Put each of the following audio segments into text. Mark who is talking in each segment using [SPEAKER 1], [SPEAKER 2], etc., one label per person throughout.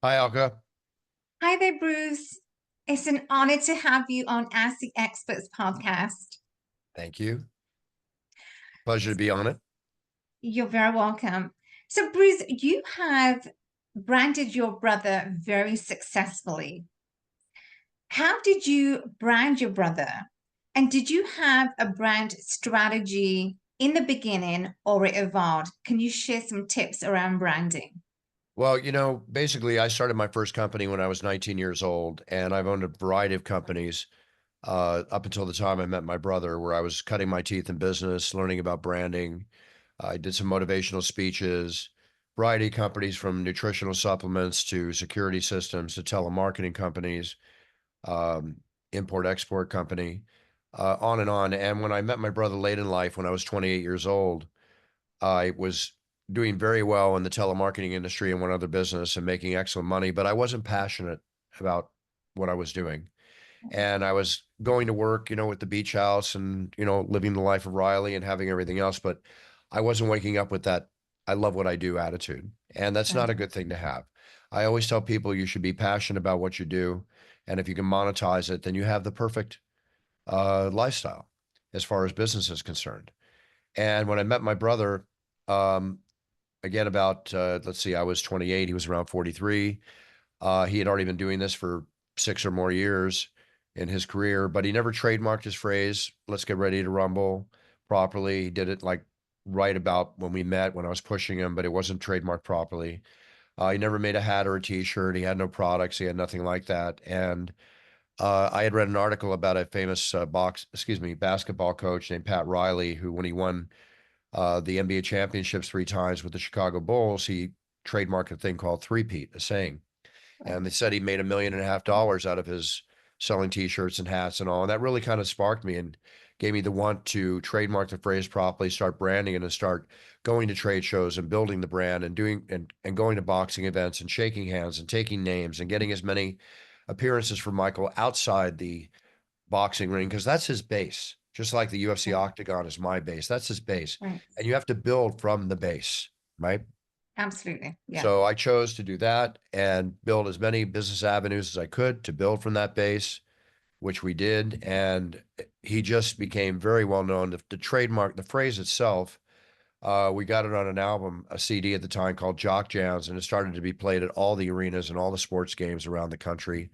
[SPEAKER 1] Hi, Alka.
[SPEAKER 2] Hi there, Bruce. It's an honor to have you on Ask the Experts podcast.
[SPEAKER 1] Thank you. Pleasure to be on it.
[SPEAKER 2] You're very welcome. So, Bruce, you have branded your brother very successfully. How did you brand your brother? And did you have a brand strategy in the beginning or it evolved? Can you share some tips around branding?
[SPEAKER 1] Well, basically, I started my first company when I was 19 years old, and I've owned a variety of companies up until the time I met my brother, where I was cutting my teeth in business, learning about branding. I did some motivational speeches, variety of companies from nutritional supplements to security systems to telemarketing companies, um, import-export company, on and on. And when I met my brother late in life, when I was 28 years old, I was doing very well in the telemarketing industry and one other business and making excellent money, but I wasn't passionate about what I was doing. And I was going to work, with the beach house and, living the life of Riley and having everything else, but I wasn't waking up with that I love what I do attitude. And that's not
[SPEAKER 2] Right,
[SPEAKER 1] a good thing to have. I always tell people you should be passionate about what you do. And if you can monetize it, then you have the perfect lifestyle as far as business is concerned. And when I met my brother, um, again, about, let's see, I was 28, he was around 43. He had already been doing this for 6 or more years in his career, but he never trademarked his phrase, "Let's get ready to rumble," properly. He did it, like, right about when we met, when I was pushing him, but it wasn't trademarked properly. He never made a hat or a T-shirt. He had no products. He had nothing like that, and, I had read an article about a famous, basketball coach named Pat Riley, who, when he won the NBA championships 3 times with the Chicago Bulls, he trademarked a thing called three-peat, a saying. And they
[SPEAKER 2] right,
[SPEAKER 1] said he made $1.5 million out of his selling T-shirts and hats and all. And that really kind of sparked me and gave me the want to trademark the phrase properly, start branding it, and start going to trade shows and building the brand and doing and going to boxing events and shaking hands and taking names and getting as many appearances for Michael outside the boxing ring because that's his base. Just like the UFC
[SPEAKER 2] right,
[SPEAKER 1] octagon is my base. That's his base.
[SPEAKER 2] right.
[SPEAKER 1] And you have to build from the base, right?
[SPEAKER 2] Absolutely. Yeah.
[SPEAKER 1] So I chose to do that and build as many business avenues as I could to build from that base, which we did. And he just became very well known. The trademark, the phrase itself, we got it on an album, a CD at the time called Jock Jams, and it started to be played at all the arenas and all the sports games around the country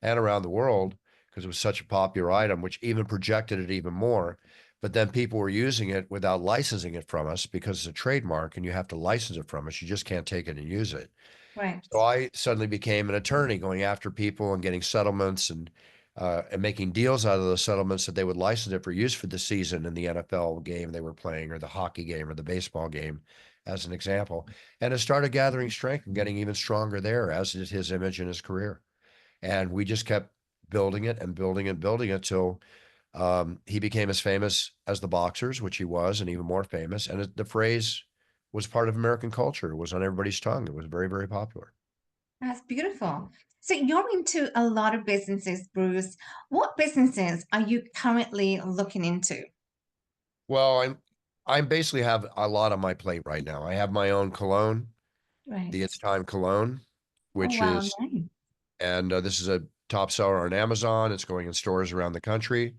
[SPEAKER 1] and around the world because it was such a popular item, which even projected it even more. But then people were using it without licensing it from us because it's a trademark and you have to license it from us. You just can't take it and use it.
[SPEAKER 2] Right.
[SPEAKER 1] So I suddenly became an attorney going after people and getting settlements and making deals out of those settlements that they would license it for use for the season in the NFL game they were playing or the hockey game or the baseball game, as an example. And it started gathering strength and getting even stronger there, as did his image and his career. And we just kept building it and building it and building it till he became as famous as the boxers, which he was, and even more famous. And the phrase was part of American culture. It was on everybody's tongue. It was very, very popular.
[SPEAKER 2] That's beautiful. So you're into a lot of businesses, Bruce. What businesses are you currently looking into?
[SPEAKER 1] Well, I'm basically have a lot on my plate right now. I have my own cologne, the It's
[SPEAKER 2] Right.
[SPEAKER 1] Time cologne,
[SPEAKER 2] Oh,
[SPEAKER 1] which
[SPEAKER 2] wow.
[SPEAKER 1] is
[SPEAKER 2] Nice.
[SPEAKER 1] and this is a top seller on Amazon. It's going in stores around the country.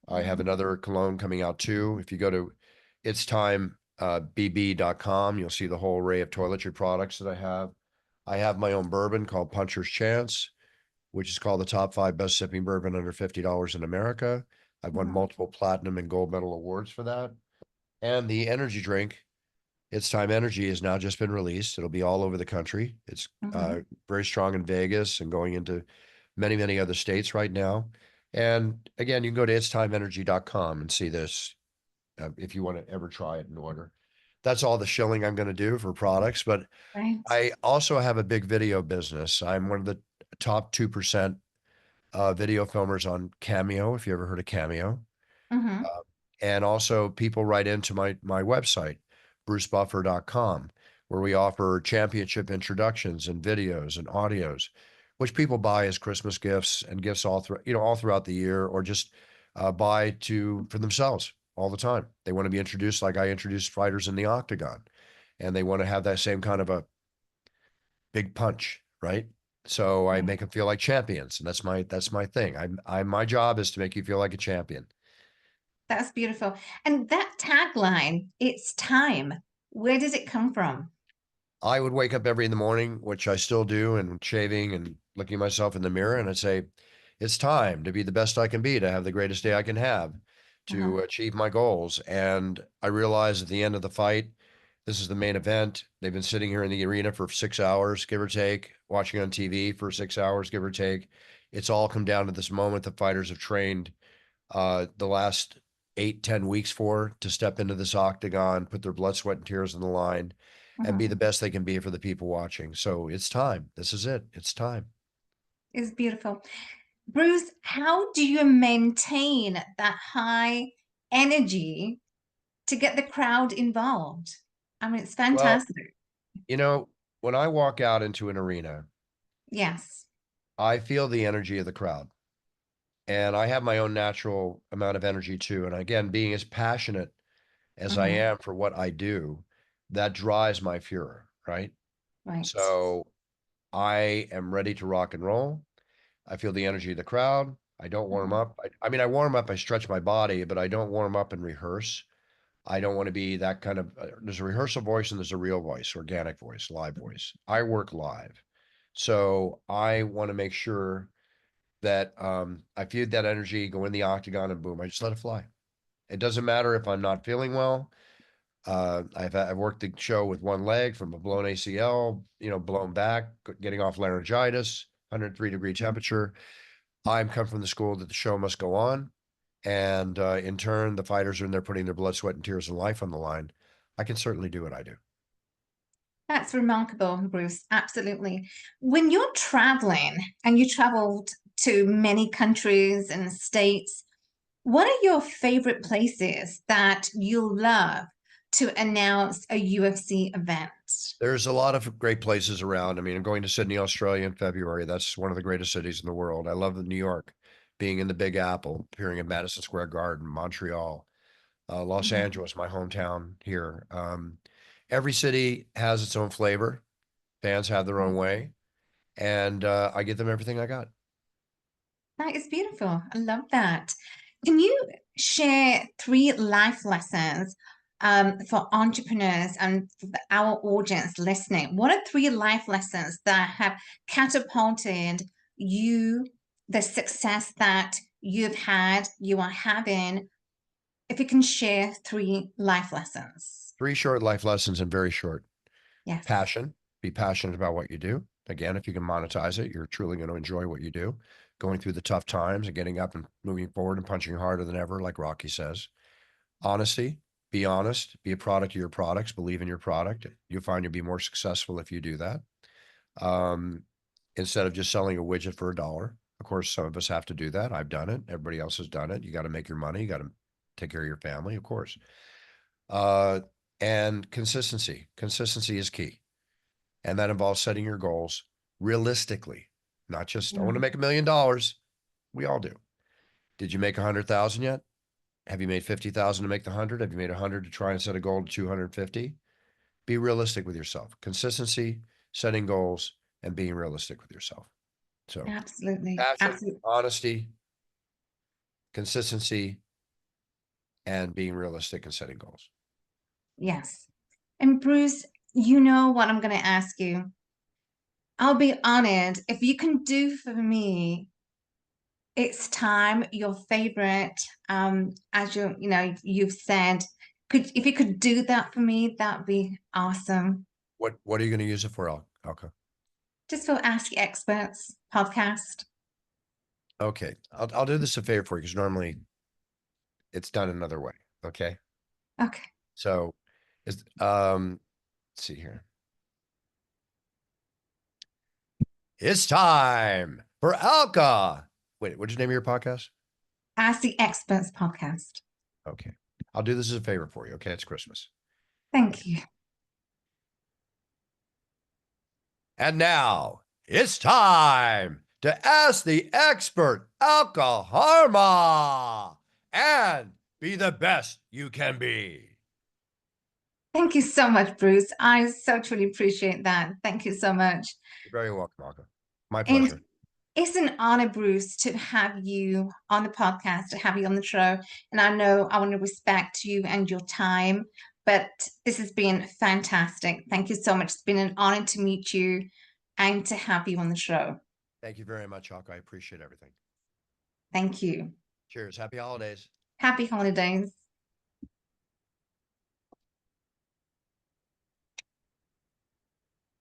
[SPEAKER 1] I have
[SPEAKER 2] Mhm.
[SPEAKER 1] another cologne coming out too. If you go to it's time bb.com, you'll see the whole array of toiletry products that I have. I have my own bourbon called Puncher's Chance, which is called the top 5 best sipping bourbon under $50 in America. I've won
[SPEAKER 2] Wow.
[SPEAKER 1] multiple platinum and gold medal awards for that. And the energy drink, It's Time Energy, has now just been released. It'll be all over the country. It's
[SPEAKER 2] Mhm.
[SPEAKER 1] very strong in Vegas and going into many, many other states right now. And again, you can go to itstimeenergy.com and see this if you want to ever try it in order. That's all the shilling I'm going to do for products. But
[SPEAKER 2] Right.
[SPEAKER 1] I also have a big video business. I'm one of the top 2% video filmers on Cameo, if you ever heard of Cameo.
[SPEAKER 2] Mhm.
[SPEAKER 1] Uh, and also people write into my website, brucebuffer.com, where we offer championship introductions and videos and audios, which people buy as Christmas gifts and gifts all throughout the year, or just buy to for themselves all the time. They want to be introduced like I introduced fighters in the octagon, and they want to have that same kind of a big punch, right? So I
[SPEAKER 2] Yeah,
[SPEAKER 1] make them feel like champions, and that's my thing. My job is to make you feel like a champion.
[SPEAKER 2] that's beautiful. And that tagline, it's time. Where does it come from?
[SPEAKER 1] I would wake up every in the morning, which I still do, and shaving and looking at myself in the mirror, and I'd say, it's time to be the best I can be, to have the greatest day I can have,
[SPEAKER 2] Uh-huh.
[SPEAKER 1] to achieve my goals. And I realized at the end of the fight, this is the main event. They've been sitting here in the arena for 6 hours, give or take, watching on TV for 6 hours, give or take. It's all come down to this moment the fighters have trained the last 8, 10 weeks for, to step into this octagon, put their blood, sweat, and tears on the line, and be
[SPEAKER 2] Uh-huh.
[SPEAKER 1] the best they can be for the people watching. So it's time. This is it. It's time.
[SPEAKER 2] It's beautiful. Bruce, how do you maintain that high energy to get the crowd involved? I mean, it's
[SPEAKER 1] Well,
[SPEAKER 2] fantastic.
[SPEAKER 1] you know, when I walk out into an arena,
[SPEAKER 2] Yes.
[SPEAKER 1] I feel the energy of the crowd. And I have my own natural amount of energy too. And again, being as passionate as I
[SPEAKER 2] Hmm.
[SPEAKER 1] am for what I do, that drives my furor, right?
[SPEAKER 2] Right.
[SPEAKER 1] So I am ready to rock and roll. I feel the energy of the crowd. I don't warm
[SPEAKER 2] Mhm.
[SPEAKER 1] up. I mean, I warm up, I stretch my body, but I don't warm up and rehearse. I don't want to be that kind of, there's a rehearsal voice and there's a real voice, organic voice, live voice. I work live. So I want to make sure that I feel that energy, go in the octagon and boom, I just let it fly. It doesn't matter if I'm not feeling well. I've worked the show with one leg from a blown ACL, blown back, getting off laryngitis, 103-degree temperature. I'm come from the school that the show must go on. And in turn, the fighters are in there putting their blood, sweat, and tears and life on the line. I can certainly do what I do.
[SPEAKER 2] That's remarkable, Bruce. Absolutely. When you're traveling and you traveled to many countries and states, what are your favorite places that you love to announce a UFC event?
[SPEAKER 1] There's a lot of great places around. I mean, I'm going to Sydney, Australia in February. That's one of the greatest cities in the world. I love New York, being in the Big Apple, appearing in Madison Square Garden, Montreal, Los
[SPEAKER 2] Mhm.
[SPEAKER 1] Angeles, my hometown here. Every city has its own flavor. Fans have their own way, and I give them everything I got.
[SPEAKER 2] That is beautiful. I love that. Can you share three life lessons for entrepreneurs and for our audience listening? What are three life lessons that have catapulted you, the success that you've had, you are having? If you can share three life lessons.
[SPEAKER 1] 3 short life lessons and very short.
[SPEAKER 2] Yes.
[SPEAKER 1] Passion, be passionate about what you do. Again, if you can monetize it, you're truly going to enjoy what you do. Going through the tough times and getting up and moving forward and punching harder than ever, like Rocky says. Honesty, be honest, be a product of your products, believe in your product. You'll find you'll be more successful if you do that. Um, Instead of just selling a widget for $1. Of course, some of us have to do that. I've done it. Everybody else has done it. You got to make your money. You got to take care of your family, of course. Uh, and consistency. Consistency is key. And that involves setting your goals realistically, not just, I want to
[SPEAKER 2] Mm,
[SPEAKER 1] make $1 million. We all do. Did you make 100,000 yet? Have you made 50,000 to make the 100? Have you made 100 to try and set a goal to 250? Be realistic with yourself. Consistency, setting goals, and being realistic with yourself. So
[SPEAKER 2] absolutely.
[SPEAKER 1] passion,
[SPEAKER 2] Absolutely.
[SPEAKER 1] honesty, consistency, and being realistic and setting goals.
[SPEAKER 2] Yes. And Bruce, you know what I'm going to ask you. I'll be honored if you can do for me, it's time, your favorite, as you've said, if you could do that for me, that'd be awesome.
[SPEAKER 1] What are you going to use it for, Alka?
[SPEAKER 2] Just for Ask Experts podcast.
[SPEAKER 1] Okay, I'll do this a favor for you because normally it's done another way. Okay,
[SPEAKER 2] Okay.
[SPEAKER 1] so is let's see here. It's time for Alka. Wait, what's your name of your podcast?
[SPEAKER 2] Ask the Experts podcast.
[SPEAKER 1] Okay, I'll do this as a favor for you. Okay, it's Christmas.
[SPEAKER 2] Thank you.
[SPEAKER 1] And now it's time to ask the expert, Alka Sharma, and be the best you can be.
[SPEAKER 2] Thank you so much, Bruce. I so truly appreciate that. Thank you so much.
[SPEAKER 1] You're very welcome, Alka. My
[SPEAKER 2] And
[SPEAKER 1] pleasure.
[SPEAKER 2] it's an honor, Bruce, to have you on the podcast, to have you on the show. And I know I want to respect you and your time, but this has been fantastic. Thank you so much. It's been an honor to meet you and to have you on the show.
[SPEAKER 1] Thank you very much, Alka. I appreciate everything.
[SPEAKER 2] Thank you.
[SPEAKER 1] Cheers. Happy holidays.
[SPEAKER 2] Happy holidays.